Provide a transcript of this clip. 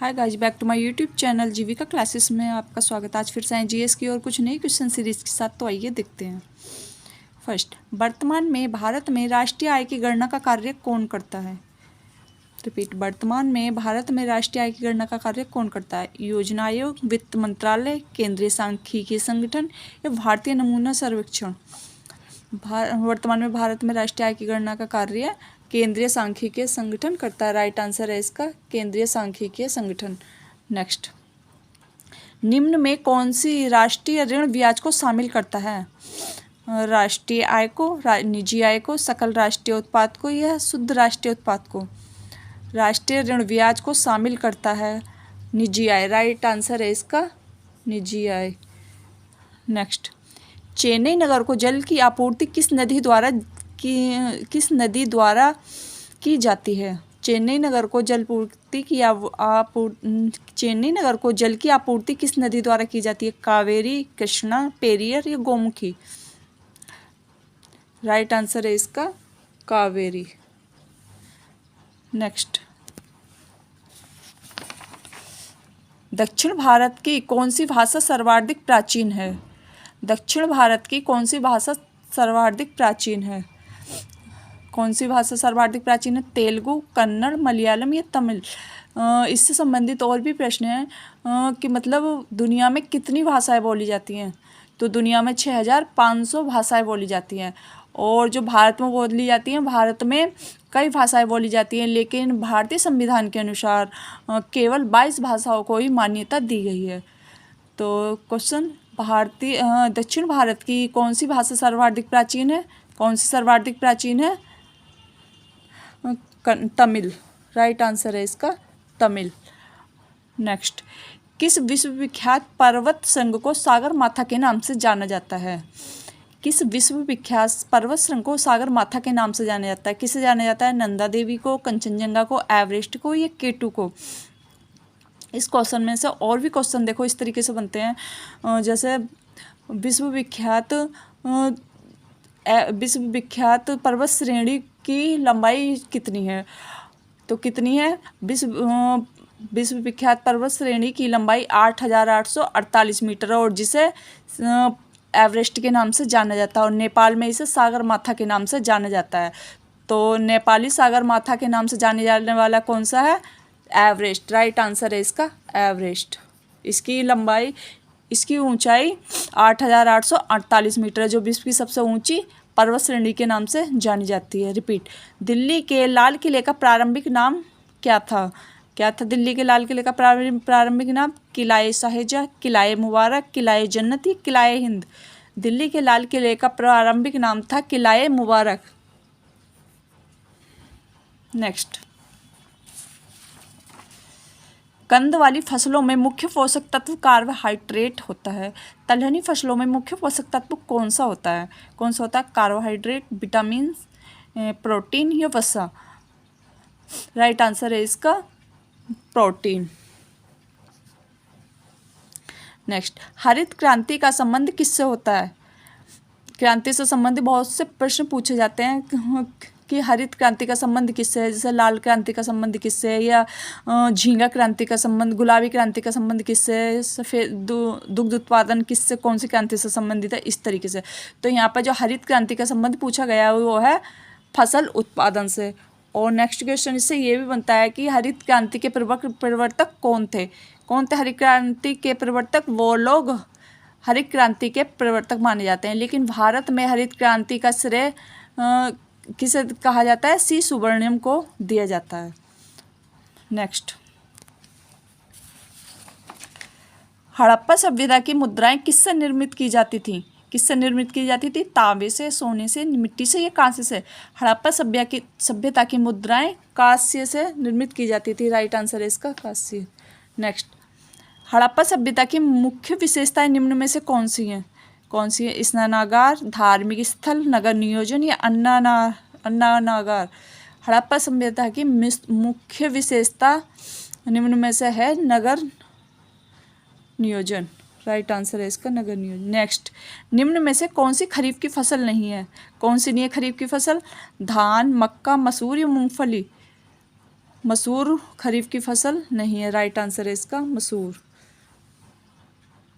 Hi guys, back to my YouTube channel Jeevika classes में आपका स्वागत। आज फिर से आए जीएस की और कुछ नई क्वेश्चन सीरीज के साथ। तो आइए देखते हैं। फर्स्ट, वर्तमान में भारत में राष्ट्रीय आय की गणना का कार्य कौन करता है? रिपीट, वर्तमान में भारत में राष्ट्रीय आय की गणना का कार्य कौन करता है? योजना आयोग, वित्त मंत्रालय, केंद्रीय सांख्यिकी संगठन या भारतीय नमूना सर्वेक्षण? वर्तमान में भारत में राष्ट्रीय आय की गणना का कार्य केंद्रीय सांख्यिकीय संगठन करता है। राइट आंसर है इसका केंद्रीय सांख्यिकीय संगठन। नेक्स्ट, निम्न में कौन सी राष्ट्रीय ऋण ब्याज को शामिल करता है? राष्ट्रीय आय को, निजी आय को, सकल राष्ट्रीय उत्पाद को या शुद्ध राष्ट्रीय उत्पाद को? राष्ट्रीय ऋण ब्याज को शामिल करता है निजी आय। राइट आंसर है इसका निजी आय। नेक्स्ट, चेन्नई नगर को जल की आपूर्ति किस नदी द्वारा की जाती है? चेन्नई नगर को चेन्नई नगर को जल की आपूर्ति किस नदी द्वारा की जाती है? कावेरी, कृष्णा, पेरियर या गोमुखी? राइट आंसर है इसका कावेरी। नेक्स्ट, दक्षिण भारत की कौन सी भाषा सर्वाधिक प्राचीन है? दक्षिण भारत की कौन सी भाषा सर्वाधिक प्राचीन है? कौन सी भाषा सर्वाधिक प्राचीन है? तेलुगु, कन्नड़, मलयालम या तमिल? इससे संबंधित और भी प्रश्न हैं कि मतलब दुनिया में कितनी भाषाएं बोली जाती हैं? तो दुनिया में 6500 भाषाएं बोली जाती हैं। और जो भारत में बोली जाती हैं, भारत में कई भाषाएं बोली जाती हैं, लेकिन भारतीय संविधान के अनुसार केवल 22 भाषाओं को ही मान्यता दी गई है। तो क्वेश्चन, दक्षिण भारत की कौन सी भाषा सर्वाधिक प्राचीन है? कौन सी सर्वाधिक प्राचीन है? तमिल। राइट आंसर है इसका तमिल। नेक्स्ट, किस विश्वविख्यात पर्वत श्रृंग को सागर माथा के नाम से जाना जाता है? किस विश्वविख्यात पर्वत श्रृंग को सागर माथा के नाम से जाना जाता है? किसे जाना जाता है? नंदा देवी को, कंचनजंगा को, एवरेस्ट को या केटू को? इस क्वेश्चन में से और भी क्वेश्चन देखो इस तरीके से बनते हैं, जैसे विश्वविख्यात पर्वत श्रेणी की लंबाई कितनी है? तो कितनी है? विश्वविख्यात पर्वत श्रेणी की लंबाई 8848 मीटर है और जिसे एवरेस्ट के नाम से जाना जाता है। और नेपाल में इसे सागर माथा के नाम से जाना जाता है। तो नेपाली सागर माथा के नाम से जाने जाने वाला कौन सा है? एवरेस्ट। राइट आंसर है इसका एवरेस्ट। इसकी ऊंचाई 8848 मीटर है, जो विश्व की सबसे ऊंची पर्वत श्रेणी के नाम से जानी जाती है। रिपीट, दिल्ली के लाल किले का प्रारंभिक नाम क्या था? दिल्ली के लाल किले का प्रारंभिक नाम? किलाए शाहजहाँ, किलाए मुबारक, किलाए जन्नत या किलाए हिंद? दिल्ली के लाल किले का प्रारंभिक नाम था किलाए मुबारक। नेक्स्ट, कंद वाली फसलों में मुख्य पोषक तत्व कार्बोहाइड्रेट होता है। दलहनी फसलों में मुख्य पोषक तत्व कौन सा होता है? कार्बोहाइड्रेट, विटामिन, प्रोटीन या वसा? राइट आंसर है इसका प्रोटीन। नेक्स्ट, हरित क्रांति का संबंध किससे होता है? क्रांति से संबंधित बहुत से प्रश्न पूछे जाते हैं कि हरित क्रांति का संबंध किससे है, जैसे लाल क्रांति का संबंध किससे है, या झींगा क्रांति का संबंध, गुलाबी क्रांति का संबंध किससे है, सफ़ेद दुग्ध उत्पादन किससे, कौन सी क्रांति से संबंधित है, इस तरीके से। तो यहाँ पर जो हरित क्रांति का संबंध पूछा गया है वो है फसल उत्पादन से। और नेक्स्ट क्वेश्चन इससे ये भी बनता है कि हरित क्रांति के प्रवर्तक कौन थे? हरित क्रांति के प्रवर्तक? वो लोग हरित क्रांति के प्रवर्तक माने जाते हैं। लेकिन भारत में हरित क्रांति का श्रेय किसे कहा जाता है? सी सुब्रमण्यम को दिया जाता है। नेक्स्ट, हड़प्पा सभ्यता की मुद्राएं किससे निर्मित की जाती थी? तांबे से, सोने से, मिट्टी से या कांसे से? हड़प्पा सभ्यता की मुद्राएं कांस्य से निर्मित की जाती थी। राइट आंसर है इसका कांस्य। नेक्स्ट, हड़प्पा सभ्यता की मुख्य विशेषताएं निम्न में से कौन सी हैं? स्नानागार, धार्मिक स्थल, नगर नियोजन या अन्नागार? हड़प्पा सभ्यता की मुख्य विशेषता निम्न में से है नगर नियोजन। राइट आंसर है इसका नगर नियोजन। नेक्स्ट, निम्न में से कौन सी खरीफ की फसल नहीं है? कौन सी नहीं है खरीफ की फसल? धान, मक्का, मसूर या मूंगफली? मसूर खरीफ की फसल नहीं है, राइट आंसर है इसका मसूर।